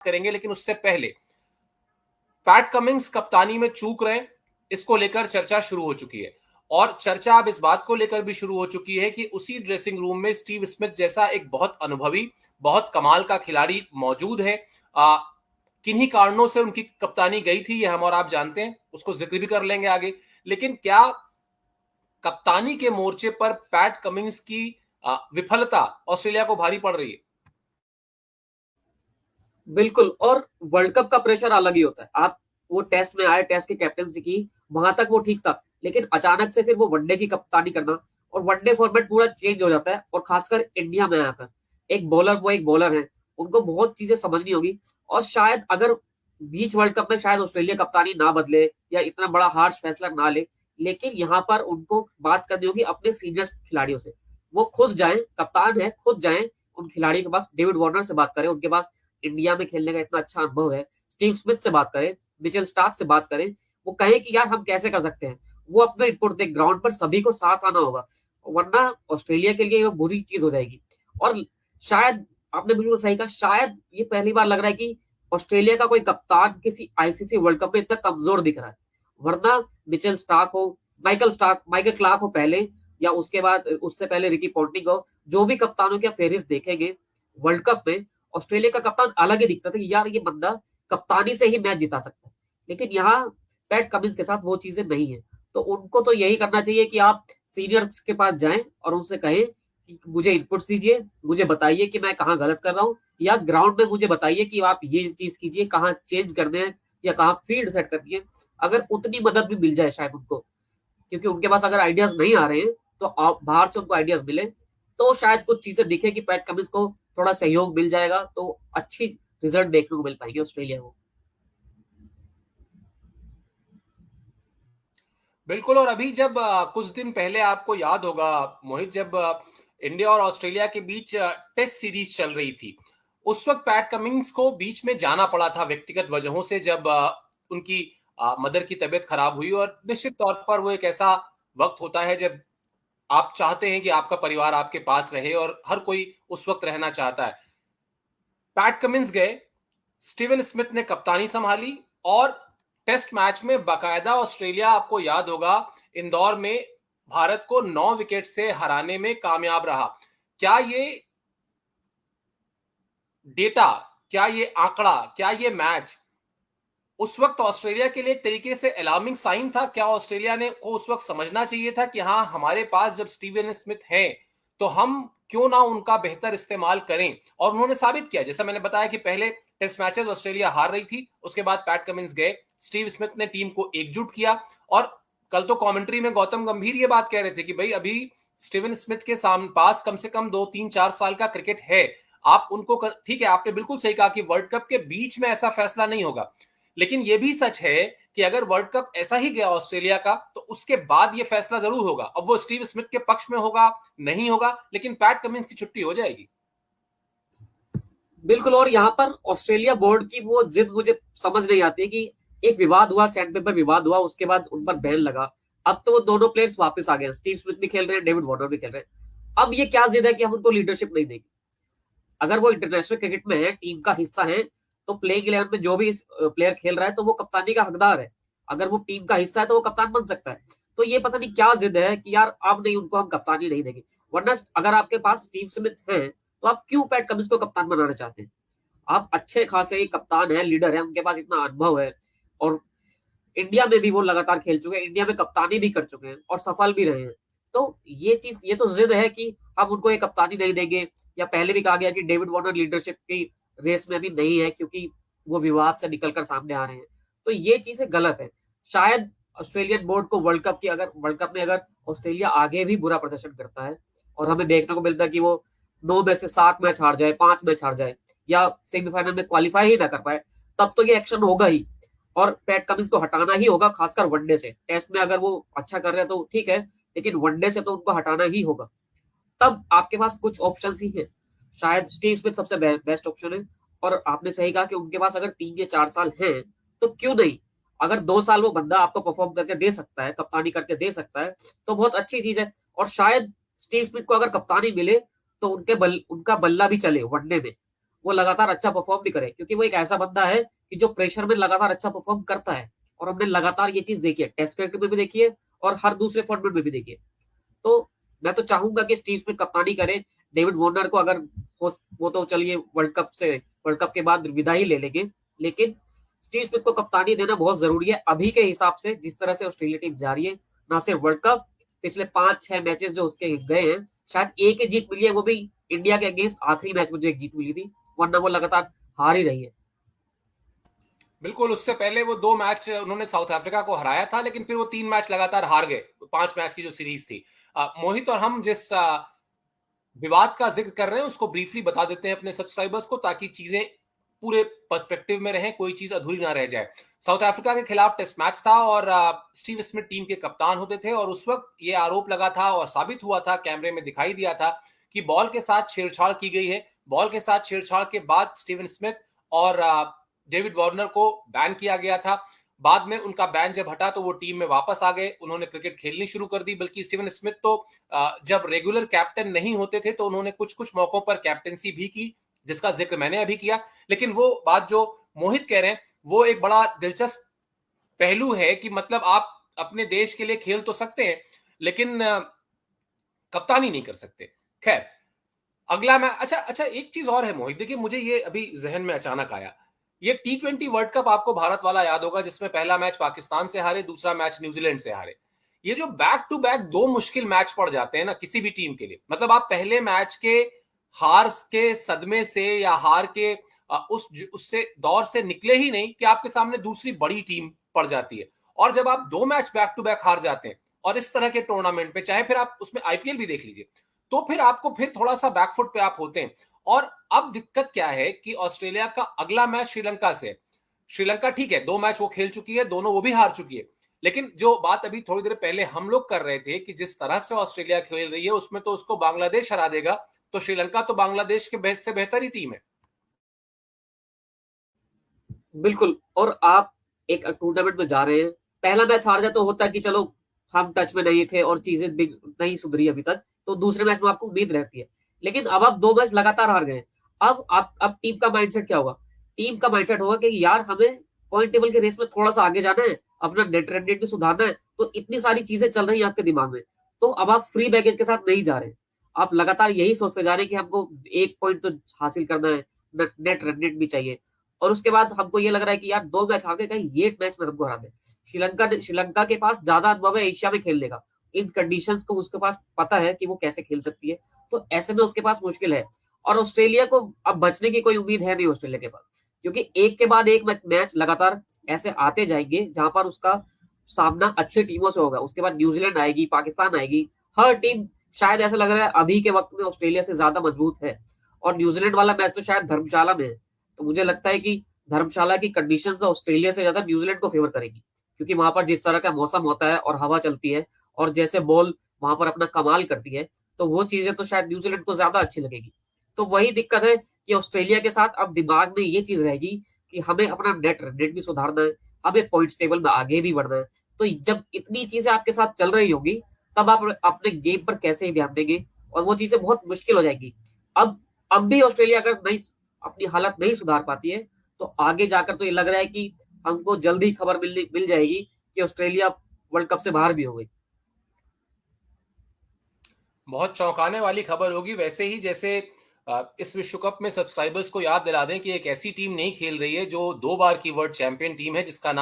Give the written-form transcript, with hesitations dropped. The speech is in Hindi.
करेंगे, लेकिन उससे पहले पैट कमिंस कप्तानी में चूक रहे, इसको लेकर चर्चा शुरू हो चुकी है। और चर्चा अब इस बात को लेकर भी शुरू हो चुकी है कि उसी ड्रेसिंग रूम में स्टीव स्मिथ जैसा एक बहुत अनुभवी, बहुत कमाल का खिलाड़ी मौजूद है। किन्हीं कारणों से उनकी कप्तानी गई थी, ये हम और आप जानते हैं, उसको जिक्र भी कर लेंगे आगे। लेकिन क्या कप्तानी के मोर्चे पर पैट कमिंस की विफलता ऑस्ट्रेलिया को भारी पड़ रही है? बिल्कुल। और वर्ल्ड कप का प्रेशर अलग ही होता है। आप वो टेस्ट में आए, टेस्ट की कैप्टनसी की, वहां तक वो ठीक था, लेकिन अचानक से फिर वो वनडे की कप्तानी करना, और वनडे फॉर्मेट पूरा चेंज हो जाता है। और खासकर इंडिया में आकर एक बॉलर, वो एक बॉलर है, उनको बहुत चीजें समझनी होगी। और शायद अगर बीच वर्ल्ड कप में शायद ऑस्ट्रेलिया कप्तानी ना बदले या इतना बड़ा हार्श फैसला ना ले, लेकिन यहाँ पर उनको बात करनी होगी अपने सीनियर खिलाड़ियों से। वो खुद जाएं, कप्तान है, खुद जाएं उन खिलाड़ियों के पास, डेविड वार्नर से बात करें, उनके पास इंडिया में खेलने का इतना अच्छा अनुभव है। स्टीव स्मिथ से बात करें, मिचेल स्टार्क से बात करें, वो कहें कि यार हम कैसे कर सकते हैं। वो अपना इनपुट दे, ग्राउंड पर सभी को साथ आना होगा, वरना ऑस्ट्रेलिया के लिए वो बुरी चीज हो जाएगी। और शायद आपने बिल्कुल सही कहा, शायद ये पहली बार लग रहा है कि ऑस्ट्रेलिया का कोई कप्तान किसी आईसीसी वर्ल्ड कप में इतना कमजोर दिख रहा है। वरना मिचेल स्टार्क हो, माइकल क्लार्क हो पहले, या उसके बाद उससे पहले रिकी पॉन्टिंग हो, जो भी कप्तानों की फेहरिस्त देखेंगे वर्ल्ड कप में, ऑस्ट्रेलिया का कप्तान अलग ही दिखता था कि यार ये बंदा कप्तानी से ही मैच जिता सकता है। लेकिन यहाँ पैट कमिंस के साथ वो चीजें नहीं है। तो उनको तो यही करना चाहिए कि आप सीनियर्स के पास जाएं और उनसे कहें कि मुझे इनपुट्स दीजिए, मुझे बताइए कि मैं कहाँ गलत कर रहा हूँ, या ग्राउंड में मुझे बताइए कि आप ये चीज कीजिए, कहाँ चेंज करने हैं या कहाँ फील्ड सेट करनी है। अगर उतनी मदद भी मिल जाए शायद उनको, क्योंकि उनके पास अगर आइडियाज नहीं आ रहे हैं तो आप बाहर से उनको आइडियाज मिले, तो शायद कुछ चीजें दिखे कि पैट कमिंस को थोड़ा सहयोग मिल जाएगा, तो अच्छी रिजल्ट देखने को मिल पाएंगे ऑस्ट्रेलिया को। बिल्कुल। और अभी जब कुछ दिन पहले आपको याद होगा मोहित, जब इंडिया और ऑस्ट्रेलिया के बीच टेस्ट सीरीज चल रही थी, उस वक्त पैट कमिंस को बीच में जाना पड़ा था व्यक्तिगत वजहों से, जब उनकी मदर की तबीयत खराब हुई। और निश्चित तौर पर वो एक ऐसा वक्त होता है जब आप चाहते हैं कि आपका परिवार आपके पास रहे, और हर कोई उस वक्त रहना चाहता है। पैट कमिंस गए, स्टीवन स्मिथ ने कप्तानी संभाली, और टेस्ट मैच में बाकायदा ऑस्ट्रेलिया, आपको याद होगा, इंदौर में भारत को 9 विकेट से हराने में कामयाब रहा। क्या ये डेटा, क्या ये आंकड़ा, क्या ये मैच उस वक्त ऑस्ट्रेलिया के लिए एक तरीके से अलार्मिंग साइन था? क्या ऑस्ट्रेलिया ने को उस वक्त समझना चाहिए था कि हाँ, हमारे पास जब स्टीवन स्मिथ है तो हम क्यों ना उनका बेहतर इस्तेमाल करें? और उन्होंने साबित किया। जैसा मैंने बताया कि पहले टेस्ट मैचेस ऑस्ट्रेलिया हार रही थी, उसके बाद पैट कमिंस गए, स्टीव स्मिथ ने टीम को एकजुट किया। और कल तो कमेंट्री में गौतम गंभीर ये बात कह रहे थे कि भाई अभी स्टीवन स्मिथ के पास कम से कम 2 3 4 साल का क्रिकेट है। आप उनको ठीक है, आपने बिल्कुल सही कहा कि वर्ल्ड कप के बीच में ऐसा फैसला नहीं होगा, लेकिन यह भी सच है कि अगर वर्ल्ड कप ऐसा ही गया ऑस्ट्रेलिया का, तो उसके बाद यह फैसला जरूर होगा। अब वो स्टीव स्मिथ के पक्ष में होगा, नहीं होगा, लेकिन पैट कमिंस की छुट्टी हो जाएगी। बिल्कुल। और यहाँ पर ऑस्ट्रेलिया बोर्ड की वो जिद मुझे समझ नहीं आती है कि एक विवाद हुआ, सैंड पेपर विवाद हुआ, उसके बाद उन पर बैन लगा। अब तो वो दोनों प्लेयर्स वापस आ गए, स्टीव स्मिथ भी खेल रहे हैं, डेविड वार्नर भी खेल रहे हैं। अब ये क्या जिद है कि हम उनको लीडरशिप नहीं देंगे? अगर वो इंटरनेशनल क्रिकेट में है, टीम का हिस्सा है, तो प्लेइंग 11 में जो भी प्लेयर खेल रहा है तो वो कप्तानी का हकदार है। अगर वो टीम का हिस्सा है तो वो कप्तान बन सकता है। तो ये पता नहीं क्या जिद है कि यार अब नहीं, उनको हम कप्तानी नहीं देंगे। वरना अगर आपके पास स्टीव स्मिथ है तो आप क्यों पैट कमिंस को कप्तान बनाना चाहते हैं? आप अच्छे खासे कप्तान है, लीडर है, उनके पास इतना अनुभव है, और इंडिया में भी वो लगातार खेल चुके हैं, इंडिया में कप्तानी भी कर चुके हैं और सफल भी रहे हैं। तो ये चीज, ये तो जिद है कि हम उनको एक कप्तानी नहीं देंगे। या पहले भी कहा गया कि डेविड वार्नर लीडरशिप की रेस में अभी नहीं है क्योंकि वो विवाद से निकलकर सामने आ रहे हैं। तो ये चीजें गलत है। शायद ऑस्ट्रेलियन बोर्ड को वर्ल्ड कप में अगर ऑस्ट्रेलिया आगे भी बुरा प्रदर्शन करता है और हमें देखने को मिलता है कि वो 9 में से 7 मैच हार जाए, 5 मैच हार जाए, या सेमीफाइनल में क्वालिफाई ही ना कर पाए, तब तो ये एक्शन होगा ही। और पैट कमिंस को हटाना ही होगा, खासकर वनडे से। टेस्ट में अगर वो अच्छा कर रहे हैं तो ठीक है, लेकिन वनडे से तो उनको हटाना ही होगा। तब आपके पास कुछ ऑप्शन ही है। शायद स्टीव स्मिथ सबसे बेस्ट ऑप्शन है। और आपने सही कहा कि उनके पास अगर 3 या 4 साल हैं तो क्यों नहीं। अगर 2 साल वो बंदा आपको परफॉर्म करके दे सकता है, कप्तानी करके दे सकता है, तो बहुत अच्छी चीज है। और शायद स्टीव स्मिथ को अगर कप्तानी मिले तो उनका बल्ला भी चले वनडे में। वो लगातार अच्छा परफॉर्म भी करे, क्योंकि वो एक ऐसा बंदा है कि जो प्रेशर में लगातार अच्छा परफॉर्म करता है। और हमने लगातार ये चीज देखी है, टेस्ट क्रिकेट में भी देखी है और हर दूसरे फॉर्मेट में भी देखी है। तो मैं तो चाहूंगा कि स्टीव स्मिथ कप्तानी करे। डेविड वार्नर को अगर वो तो चलिए वर्ल्ड कप के बाद विदा ही ले लेंगे, लेकिन स्टीव स्मिथ को कप्तानी देना बहुत जरूरी है अभी के हिसाब से, जिस तरह से ऑस्ट्रेलिया टीम जा रही है। ना सिर्फ वर्ल्ड कप, पिछले 5-6 मैचेस जो उसके गए हैं, शायद एक ही जीत मिली है, वो भी इंडिया के अगेंस्ट आखिरी मैच में जो एक जीत मिली थी, वरना वो लगातार हार ही रही है। बिल्कुल, उससे पहले वो 2 मैच उन्होंने साउथ अफ्रीका को हराया था, लेकिन फिर वो 3 मैच लगातार हार गए, 5 मैच की जो सीरीज थी। मोहित और हम जिस विवाद का जिक्र कर रहे हैं उसको ब्रीफली बता देते हैं अपने सब्सक्राइबर्स को, ताकि चीजें पूरे पर्सपेक्टिव में रहें, कोई चीज अधूरी ना रह जाए। साउथ अफ्रीका के खिलाफ टेस्ट मैच था और स्टीव स्मिथ टीम के कप्तान होते थे, और उस वक्त ये आरोप लगा था और साबित हुआ था, कैमरे में दिखाई दिया था कि बॉल के साथ छेड़छाड़ की गई है। बॉल के साथ छेड़छाड़ के बाद स्टीवन स्मिथ और डेविड वार्नर को बैन किया गया था। बाद में उनका बैन जब हटा तो वो टीम में वापस आ गए, उन्होंने क्रिकेट खेलनी शुरू कर दी। बल्कि स्टीवन स्मिथ तो जब रेगुलर कैप्टन नहीं होते थे तो उन्होंने कुछ कुछ मौकों पर कैप्टनसी भी की, जिसका जिक्र मैंने अभी किया। लेकिन वो बात जो मोहित कह रहे हैं वो एक बड़ा दिलचस्प पहलू है कि मतलब आप अपने देश के लिए खेल तो सकते हैं, लेकिन कप्तानी नहीं कर सकते। खैर, अगला मैं अच्छा एक चीज और है मोहित, देखिए मुझे ये अभी जहन में अचानक आया। ये T20 वर्ल्ड कप आपको भारत वाला याद होगा, जिसमें पहला मैच पाकिस्तान से हारे, दूसरा मैच न्यूजीलैंड से हारे। ये जो बैक टू बैक 2 मुश्किल मैच पड़ जाते हैं ना किसी भी टीम के लिए, मतलब आप पहले मैच के हार के सदमे से या हार के उससे दौर से निकले ही नहीं कि आपके सामने दूसरी बड़ी टीम पड़ जाती है। और जब आप 2 मैच बैक टू बैक हार जाते हैं और इस तरह के टूर्नामेंट में, चाहे फिर आप उसमें आईपीएल भी देख लीजिए, तो फिर आपको फिर थोड़ा सा बैकफुट पे आप होते हैं। और अब दिक्कत क्या है कि ऑस्ट्रेलिया का अगला मैच श्रीलंका से। श्रीलंका ठीक है, 2 मैच वो खेल चुकी है, दोनों वो भी हार चुकी है। लेकिन जो बात अभी थोड़ी देर पहले हम लोग कर रहे थे कि जिस तरह से ऑस्ट्रेलिया खेल रही है उसमें तो उसको बांग्लादेश हरा देगा, तो श्रीलंका तो बांग्लादेश के से बेहतर ही टीम है। बिल्कुल, और आप एक टूर्नामेंट में जा रहे हैं, पहला मैच हार जाए तो होता है कि चलो हम टच में नहीं थे और चीजें नहीं सुधरी अभी तक, तो दूसरे मैच में आपको उम्मीद रहती है। लेकिन अब आप 2 मैच लगातार हार गए। अब टीम का माइंडसेट क्या होगा? टीम का माइंडसेट होगा कि यार हमें पॉइंट टेबल के रेस में थोड़ा सा आगे जाना है, अपना नेट रन रेट भी सुधारना है। तो इतनी सारी चीजें चल रही है आपके दिमाग में, तो अब आप फ्री बैगेज के साथ नहीं जा रहे। आप लगातार यही सोचते जा रहे हैं कि हमको 1 पॉइंट तो हासिल करना है, नेट रन रेट भी चाहिए। और उसके बाद हमको ये लग रहा है कि यार 2 मैच हार गए, कहीं ये मैच में हमको हरा दे। श्रीलंका के पास ज्यादा अनुभव है एशिया में खेलने का, इन कंडीशंस को उसके पास पता है कि वो कैसे खेल सकती है, तो ऐसे में उसके पास मुश्किल है। और ऑस्ट्रेलिया को अब बचने की कोई उम्मीद है नहीं ऑस्ट्रेलिया के पास, क्योंकि एक के बाद एक मैच लगातार ऐसे आते जाएंगे जहां पर उसका सामना अच्छी टीमों से होगा। उसके बाद न्यूजीलैंड आएगी, पाकिस्तान आएगी, हर टीम शायद ऐसा लग रहा है अभी के वक्त में ऑस्ट्रेलिया से ज्यादा मजबूत है। और न्यूजीलैंड वाला मैच तो शायद धर्मशाला में है, तो मुझे लगता है कि धर्मशाला की कंडीशंस तो ऑस्ट्रेलिया से ज्यादा न्यूजीलैंड को फेवर करेगी, क्योंकि वहां पर जिस तरह का मौसम होता है और हवा चलती है और जैसे बॉल वहां पर अपना कमाल करती है, तो वो चीजें तो शायद न्यूजीलैंड को ज्यादा अच्छी लगेगी। तो वही दिक्कत है कि ऑस्ट्रेलिया के साथ अब दिमाग में ये चीज रहेगी कि हमें अपना नेट रन रेट भी सुधारना है, हमें पॉइंट्स टेबल में आगे भी बढ़ना है। तो जब इतनी चीजें आपके साथ चल रही होगी, तब आप अपने गेम पर कैसे ही ध्यान देंगे, और वो चीजें बहुत मुश्किल हो जाएगी। अब भी ऑस्ट्रेलिया अगर नहीं अपनी हालत नहीं सुधार पाती है, तो आगे जाकर तो ये लग रहा है कि हमको जल्दी खबर मिल जाएगी कि ऑस्ट्रेलिया वर्ल्ड कप से बाहर भी हो गई। बहुत चौंकाने वाली खबर होगी। वैसे ही जैसे इस विश्व कप में सब्सक्राइबर्स को याद दिला दें कि एक ऐसी टीम नहीं खेल रही है जो 2 बार की वर्ल्ड चैंपियन टीम है, जिसका नाम